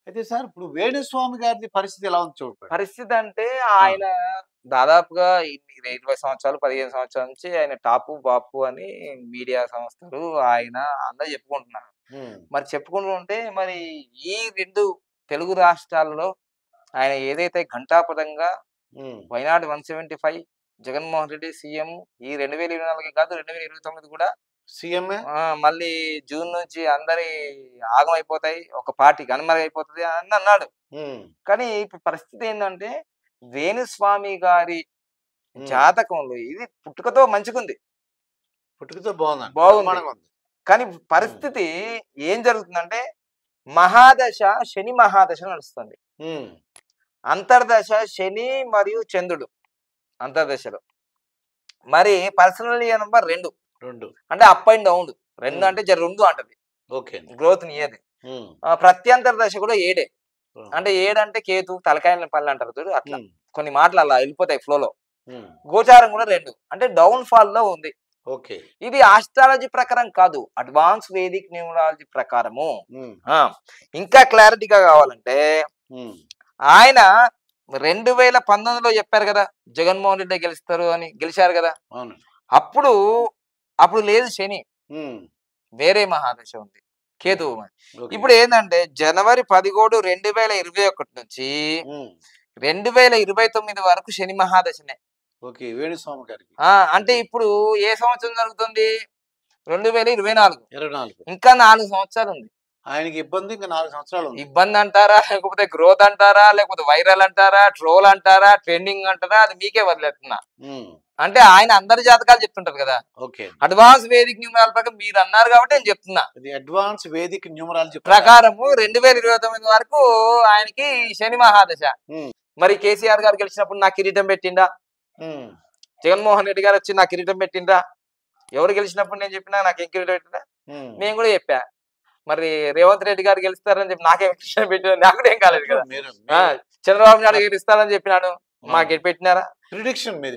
అయితే సార్ ఇప్పుడు వేణుస్వామి గారిది పరిస్థితి ఎలా ఉంది చూడండి. పరిస్థితి అంటే ఆ! ఆయన దాదాపుగా 20 సంవత్సరాలు, 15 సంవత్సరాల నుంచి ఆయన టాపు, బాపు అని మీడియా సంస్థలు ఆయన అందరూ చెప్పుకుంటున్నారు. హ్మ్. మరి చెప్పుకుంటూ ఉంటే మరి ఈ 2 తెలుగు రాష్ట్రాలలో ఆయన ఏదైతే ఘంటాపథంగా హ్మ్. వైనాడు 175 జగన్మోహన్ రెడ్డి సీఎం ఈ 2024 కాదు 2029 కూడా సీఎంఏ? మళ్ళీ జూన్ నుంచి అందరి ఆగమైపోతాయి. ఒక పార్టీ కనుమరుగైపోతది అని అన్నాడు. హ్మ్. కానీ ఇప్పుడు పరిస్థితి ఏందంటే వేణుస్వామి గారి హ్మ్. జాతకంలో ఇది పుట్టుకతో మంచిగుంది. పుట్టుకతో బాగుందండి. బాగుంది. బ్రహ్మాండంగా ఉంది. కానీ పరిస్థితి ఏం జరుగుతుందంటే మహాదశ శని మహాదశ నడుస్తుంది. హ్మ్. అంతర్దశ శని మరియు చంద్రుడు అంతర్దశలో. మరి పర్సనల్ ఇయర్ నంబర్ 2 2. అంటే అప్ అండ్ డౌన్. 2 అంటే 2 అంటది. ఓకే అండి. గ్రోత్‌నియ్యది. హ్మ్. ప్రత్యంతర దశ కూడా 7 హ్మ్. అంటే 7 అంటే కేతు తలకాయల పల్లి అంటారు చూడు అట్లా. హ్మ్. కొన్ని మాటలు అలా ఎళ్ళిపోతాయి ఫ్లోలో. హ్మ్. గోచారం కూడా 2 అంటే డౌన్ ఫాల్‌లో ఉంది. ఓకే. ఇది ఆస్ట్రాలజీ ప్రకారం కాదు. అడ్వాన్స్ వేదిక్ న్యూమరాలజీ ప్రకారము. హ్మ్. ఆ! ఇంకా క్లారిటీగా కావాలంటే హ్మ్. ఆయన 2019లో చెప్పారు కదా! జగన్మోహన్ రెడ్డి గెలుస్తారు అని. గెలిచారు కదా! అవునండి. అప్పుడు, అప్పుడు లేదు శని. హ్మ్. వేరే మహాదశ ఉంది. కేతువు. ఓకే. ఇప్పుడు ఏందంటే జనవరి 17, 2021 నుంచి హ్మ్. 2029 వరకు శని మహాదశనే. ఓకే. వేణుస్వామి గారికి. అంటే ఓకే. ఇప్పుడు ఏ సంవత్సరం జరుగుతుంది? 2024. 24. ఇంకా 4 సంవత్సరాలుంది. ఆయనకి ఇబ్బంది ఇంకా 4 సంవత్సరాలుంది. ఇబ్బందంటారా? లేకపోతే గ్రోత్ అంటారా? లేకపోతే వైరల్ అంటారా? ట్రోల్ అంటారా? ట్రెండింగ్ అంటారా? అది మీకే వదిలేస్తున్నా. హ్మ్. అంటే ఆయన అందరి జాతకాలు చెప్తుంటారు కదా! ఓకే. అడ్వాన్స్ వేదిక్ న్యూమరాలజీ ప్రకారం మీరన్నారు కాబట్టి నేను చెప్తున్నా. ఇది అడ్వాన్స్ వేదిక్ న్యూమరాలజీ ప్రకారము 2029 వరకు ఆయనకి శని మహాదశ. హ్మ్. మరి కేసీఆర్ గారు గెలిచినప్పుడు నాకు కిరీటం పెట్టిండా? హ్మ్. జగన్మోహన్ రెడ్డి గారు వచ్చి నాకు కిరీటం పెట్టిండ్రా? ఎవరు గెలిచినప్పుడు నేను చెప్పినా నాకేం కిరీటం పెట్టిండ్రా? హ్మ్. నేను కూడా చెప్పా. మరి రేవంత్ రెడ్డి గారు గెలుస్తారని చెప్పి నాకేం కిరీటం పెట్టిండ్రు? నాకు కూడా ఏం కాలేదు కదా! మీరు చంద్రబాబు నాయుడు గారు ఇస్తారని చెప్పినాడు. మాకు పెట్టినారా? ప్రిడిక్షన్ మీది.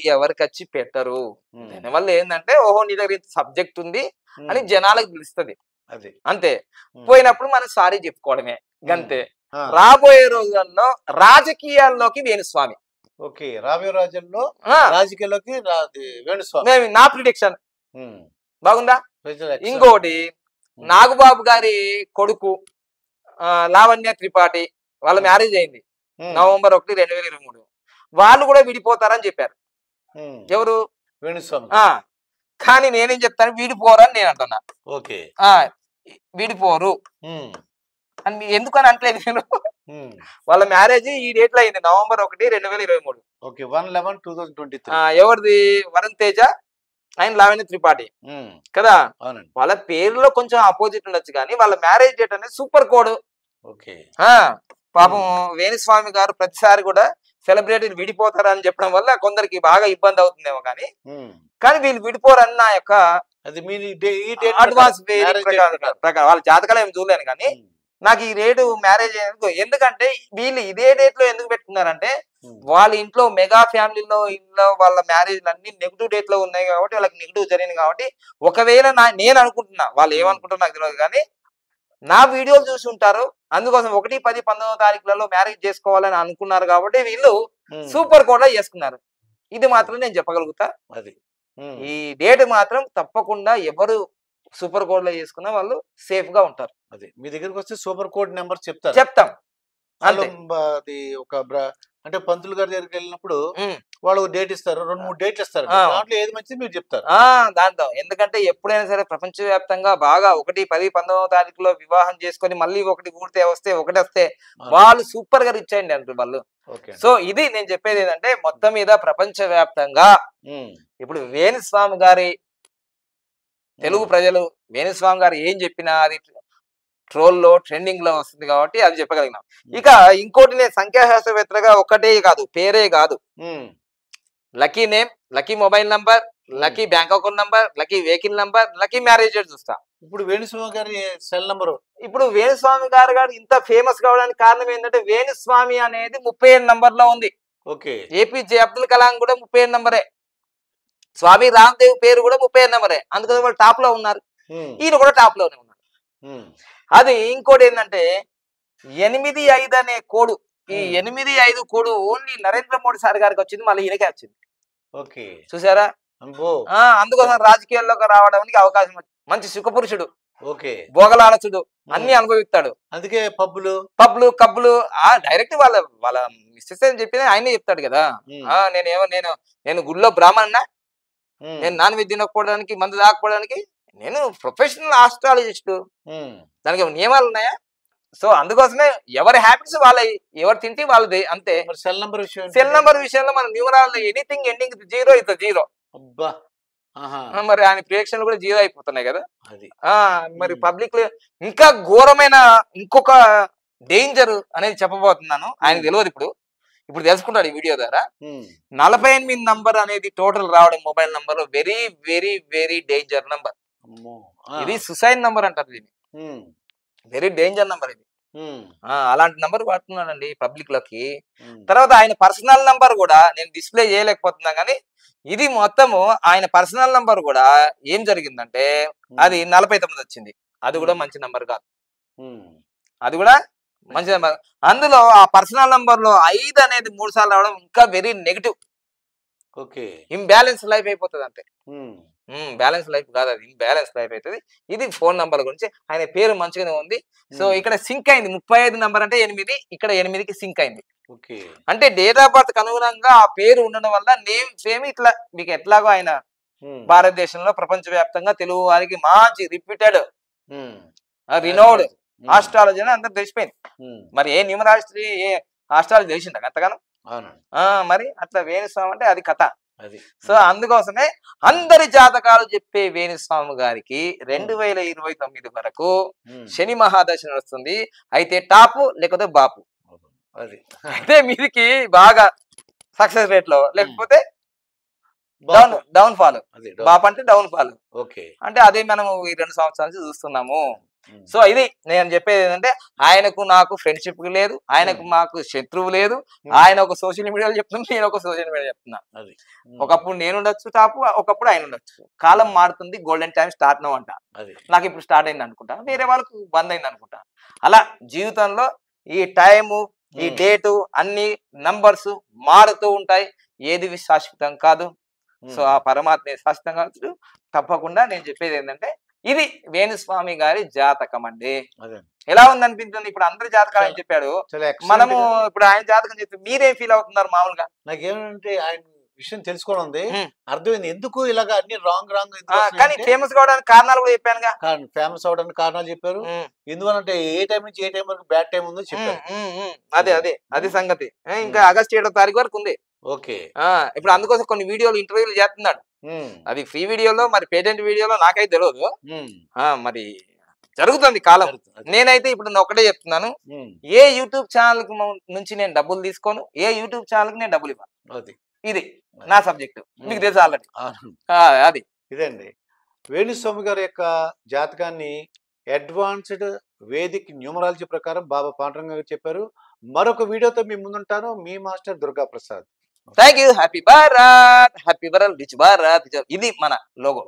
ఎవరికచ్చి పెట్టరు. హ్మ్. దానివల్ల ఏందంటే ఓహో! నీ దగ్గర ఇంత సబ్జెక్ట్ ఉంది అని హ్మ్. జనాలకు తెలుస్తది. అది. అంతే. హ్మ్. పోయినప్పుడు మనం సారీ చెప్పుకోవడమే. గంతే. ఆ! రాబోయే రోజుల్లో రాజకీయాల్లోకి వేణుస్వామి. ఓకే. రాబోయే రోజుల్లో ఆ! రాజకీయాల్లోకి వేణుస్వామి. నా ప్రిడిక్షన్. హ్మ్. బాగుందా? ప్రజలు ఇంకోటి నాగబాబు గారి కొడుకు లావణ్య త్రిపాఠి వాళ్ళ మ్యారేజ్ అయింది. నవంబర్ 1, 2023. వాళ్ళు కూడా విడిపోతారని చెప్పారు. ఎవరు? వేణుస్వామి. ఆ! కానీ నేనేం చెప్తాను విడిపోరని నేను అంటున్నా. ఓకే. ఆ! విడిపోరు. హ్మ్. అని ఎందుకని అనట్లేదు నేను. హ్మ్. వాళ్ళ మ్యారేజ్ ఈ డేట్‌లో అయింది. నవంబర్ 1, 2023. ఓకే. 1/11/2023. ఎవరిది? వరుణ్ తేజ అండ్ లావణ్య త్రిపాఠి హ్మ్. కదా! అవునండి. వాళ్ళ పేరులో కొంచెం అపోజిట్ ఉండొచ్చు కానీ వాళ్ళ మ్యారేజ్ డేట్ అనేది సూపర్ కోడ్. ఓకే. పాపం వేణుస్వామి గారు ప్రతిసారి కూడా సెలబ్రిటీలు విడిపోతారని చెప్పడం వల్ల కొందరికి బాగా ఇబ్బంది అవుతుందేమో కానీ వీళ్ళు విడిపోరని నా యొక్క అది మీ ఈ డేట్ అడ్వాన్స్ మ్యారేజ్ ప్రకారం వాళ్ళ జాతకాలు ఏమి చూడలేను కానీ నాకు ఈ రేటు మ్యారేజ్ ఎందుకంటే వీళ్ళు ఇదే డేట్ లో ఎందుకు పెట్టుకున్నారంటే వాళ్ళ ఇంట్లో మెగా ఫ్యామిలీలో ఇంట్లో వాళ్ళ మ్యారేజ్ అన్ని నెగిటివ్ డేట్ లో ఉన్నాయి కాబట్టి వాళ్ళకి నెగిటివ్ జరిగింది కాబట్టి ఒకవేళ నేను అనుకుంటున్నా వాళ్ళు ఏమనుకుంటారో నాకు తెలియదు కానీ నా వీడియోలు చూసి ఉంటారు అందుకోసం 1, 10, 19వ తారీఖులలో మ్యారేజ్ చేసుకోవాలని అనుకున్నారు కాబట్టి వీళ్ళు సూపర్ కోడ్ లో చేసుకున్నారు. ఇది మాత్రం నేను చెప్పగలుగుతా. అది ఈ డేట్ మాత్రం తప్పకుండా ఎవరు సూపర్ కోడ్ లో చేసుకున్నా వాళ్ళు సేఫ్ గా ఉంటారు. అది మీ దగ్గరికి వస్తే సూపర్ కోడ్ నెంబర్ చెప్తారు. చెప్తాం. అది ఒక అంటే పంతులు గారి దగ్గరికి వెళ్ళినప్పుడు వాళ్ళు డేట్ ఇస్తారు, 2-3 డేట్లు ఇస్తారు. దాంట్లో ఏది మంచిది మీరు చెప్తారు. దాంతో ఎందుకంటే ఎప్పుడైనా సరే ప్రపంచవ్యాప్తంగా బాగా 1, 10, 19వ తారీఖులో వివాహం చేసుకొని మళ్ళీ ఒకటి పూర్తి వస్తే ఒకటి వస్తే వాళ్ళు సూపర్ గా రిచ్ అయ్యండి అంటారు వాళ్ళు. సో ఇది నేను చెప్పేది ఏంటంటే మొత్తం మీద ప్రపంచవ్యాప్తంగా ఇప్పుడు వేణుస్వామి గారి తెలుగు ప్రజలు వేణుస్వామి గారు ఏం చెప్పినా అది ట్రోల్లో ట్రెండింగ్ లో వస్తుంది కాబట్టి అది చెప్పగలిగినాం. ఇక ఇంకోటి నేను సంఖ్యాశాస్త్రవేత్తగా ఒక్కటే కాదు పేరే కాదు lucky name, lucky mobile number, lucky bank account number, lucky vehicle number, lucky marriage date చూస్తా. ఇప్పుడు వేణుస్వామి గారి సెల్ నంబర్ ఇప్పుడు వేణుస్వామి గారు ఇంత ఫేమస్ కావడానికి కారణం ఏంటంటే వేణుస్వామి అనేది 37 నంబర్ లో ఉంది. ఓకే. ఏపీజే అబ్దుల్ కలాం కూడా 37 నంబరే. స్వామి రామ్దేవ్ పేరు కూడా 37 నంబరే. అందుకని వాళ్ళు టాప్ లో ఉన్నారు. ఈయన కూడా టాప్ లోనే ఉన్నారు. అది ఇంకోటి ఏంటంటే 85 అనే కోడ్, ఈ 85 code only Narendra Modi sir గారికి వచ్చింది, మళ్ళీ ఈయనకే వచ్చింది. ఓకే. చూసారా? అందుకోసం రాజకీయాల్లోకి రావడానికి అవకాశం వచ్చింది. మంచి సుఖపురుషుడు, ఓకే, భోగలాలచుడు, అన్ని అనుభవిస్తాడు. అందుకే పబ్బులు కబ్బులు డైరెక్ట్ వాళ్ళ మిస్సెస్ అని చెప్పి ఆయనే చెప్తాడు కదా. నేను గుడిలో బ్రాహ్మణ, నేను నాన్ వెజ్ తినకపోవడానికి, మందు తాకపోవడానికి, నేను ప్రొఫెషనల్ ఆస్ట్రాలజిస్ట్, దానికి నియమాలు ఉన్నాయా? సో అందుకోసమే ఎవరి హ్యాబిట్స్ వాళ్ళ, ఎవరు తింటే వాళ్ళది అంతే. సెల్ నంబర్ విషయంలో మనం న్యూమరాల్ ఎనీథింగ్ ఎండింగ్ 0 అయితే 0. మరి ఆయన ప్రియేక్షన్లు కూడా 0 అయిపోతున్నాయి కదా. మరి పబ్లిక్ లో ఇంకా ఘోరమైన ఇంకొక డేంజర్ అనేది చెప్పబోతున్నాను. ఆయనకు తెలియదు, ఇప్పుడు తెలుసుకుంటాడు ఈ వీడియో ద్వారా. 48 నంబర్ అనేది టోటల్ రావడం mobile number very very very danger number. ఇది సుసైడ్ నంబర్ అంటారు దీన్ని. వెరీ డేంజర్ నంబర్ ఇది. అలాంటి నంబర్ వాడుతున్నాడండి పబ్లిక్ లోకి. తర్వాత ఆయన పర్సనల్ నంబర్ కూడా నేను డిస్ప్లే చేయలేకపోతున్నా కానీ, ఇది మొత్తము ఆయన పర్సనల్ నంబర్ కూడా ఏం జరిగిందంటే అది 49 వచ్చింది. అది కూడా మంచి నంబర్ కాదు, అది కూడా మంచి నంబర్. అందులో ఆ పర్సనల్ నంబర్ లో 5 అనేది 3 సార్లు రావడం ఇంకా వెరీ నెగిటివ్. ఇంబ్యాలెన్స్ లైఫ్ అయిపోతుంది అంతే. బ్యాలెన్స్ లైఫ్ కాదు, అది ఇంబ్యాలెన్స్ లైఫ్ అవుతుంది. ఇది ఫోన్ నంబర్ గురించి. ఆయన పేరు మంచిగానే ఉంది. సో ఇక్కడ సింక్ అయింది 35 నంబర్ అంటే 8, ఇక్కడ 8కి సింక్ అయింది. అంటే డేట్ ఆఫ్ బర్త్ అనుగుణంగా ఆ పేరు ఉండడం వల్ల నేమ్ ఫేమ్ ఇట్లా మీకు ఎట్లాగో ఆయన భారతదేశంలో ప్రపంచవ్యాప్తంగా తెలుగు వారికి మంచి రిపీటెడ్ రినోడ్ ఆస్ట్రాలజీ అని అందరు తెలిసిపోయింది. మరి ఏ న్యూమరాస్ట్రీ ఏ ఆస్ట్రాలజీ తెలిసిందా అంతగానో? మరి అట్లా వేణుస్వామి అంటే అది కథ. సో అందుకోసమే అందరి జాతకాలు చెప్పే వేణుస్వామి గారికి 2029 వరకు శని మహాదశ వస్తుంది. అయితే టాపు లేకపోతే బాపు, అయితే మీదికి బాగా సక్సెస్ రేట్ లో, లేకపోతే డౌన్ ఫాల్. బాప్ అంటే డౌన్ ఫాల్. అంటే అదే మనము ఈ 2 సంవత్సరాల నుంచి చూస్తున్నాము. సో ఇది నేను చెప్పేది ఏంటంటే, ఆయనకు నాకు ఫ్రెండ్షిప్ లేదు, ఆయనకు మాకు శత్రువు లేదు. ఆయన ఒక సోషల్ మీడియాలో చెప్తున్నా, నేను ఒక సోషల్ మీడియా చెప్తున్నా. ఒకప్పుడు నేను ఉండొచ్చు టాపు, ఒకప్పుడు ఆయన ఉండొచ్చు. కాలం మారుతుంది, గోల్డెన్ టైం స్టార్ట్ నో అంట. నాకు ఇప్పుడు స్టార్ట్ అయింది అనుకుంటా, వేరే వాళ్ళకు బంద్ అయింది అనుకుంటా. అలా జీవితంలో ఈ టైము, ఈ డేటు, అన్ని నంబర్స్ మారుతూ ఉంటాయి. ఏది శాశ్వతం కాదు. సో ఆ పరమాత్మ శాశ్వతం కాదు. తప్పకుండా నేను చెప్పేది ఏంటంటే, ఇది వేణుస్వామి గారి జాతకం అండి. ఎలా ఉందనిపించింది? ఇప్పుడు అందరి జాతకాలు అని చెప్పాడు, మనము ఇప్పుడు ఆయన జాతకం చెప్పి మీరేం ఫీల్ అవుతున్నారు? మామూలుగా నాకేమంటే ఆయన విషయం తెలుసుకోవడం ఉంది, అర్థమైంది ఎందుకు ఇలాగా అన్ని రాంగ్ కానీ ఫేమస్ కావడానికి కారణాలు కూడా చెప్పానుగా. ఫేమస్ అవడానికి కారణాలు చెప్పారు. ఎందువలంటే ఏ టైం నుంచి ఏ టైం వరకు బ్యాడ్ టైం ఉందో చెప్పారు. అది సంగతి. ఇంకా ఆగస్టు 7వ తారీఖు వరకు ఉంది. ఇప్పుడు అందుకోసం కొన్ని వీడియోలు ఇంటర్వ్యూలు చేస్తున్నాడు. అది ఫ్రీ వీడియోలో, మరి పేటెంట్ వీడియోలో నాకైతే తెలియదు. మరి జరుగుతుంది కాలం. నేనైతే ఇప్పుడు నేను ఒకటే చెప్తున్నాను, ఏ యూట్యూబ్ ఛానల్ నుంచి నేను డబ్బులు తీసుకోను, ఏ యూట్యూబ్ ఛానల్ కి నేను డబ్బులు ఇవ్వను. ఇది నా సబ్జెక్ట్, మీకు తెలుసు ఆల్రెడీ. అది ఇదండి వేణుస్వామి గారి యొక్క జాతకాన్ని అడ్వాన్స్డ్ వేదిక్ న్యూమరాలజీ ప్రకారం బాబా పాండురంగ గారు చెప్పారు. మరొక వీడియోతో మీ ముందుంటాను. మీ master Durga Prasad. Thank you. Happy Bharat, happy world, rich Bharat. ఇది మన లోగో.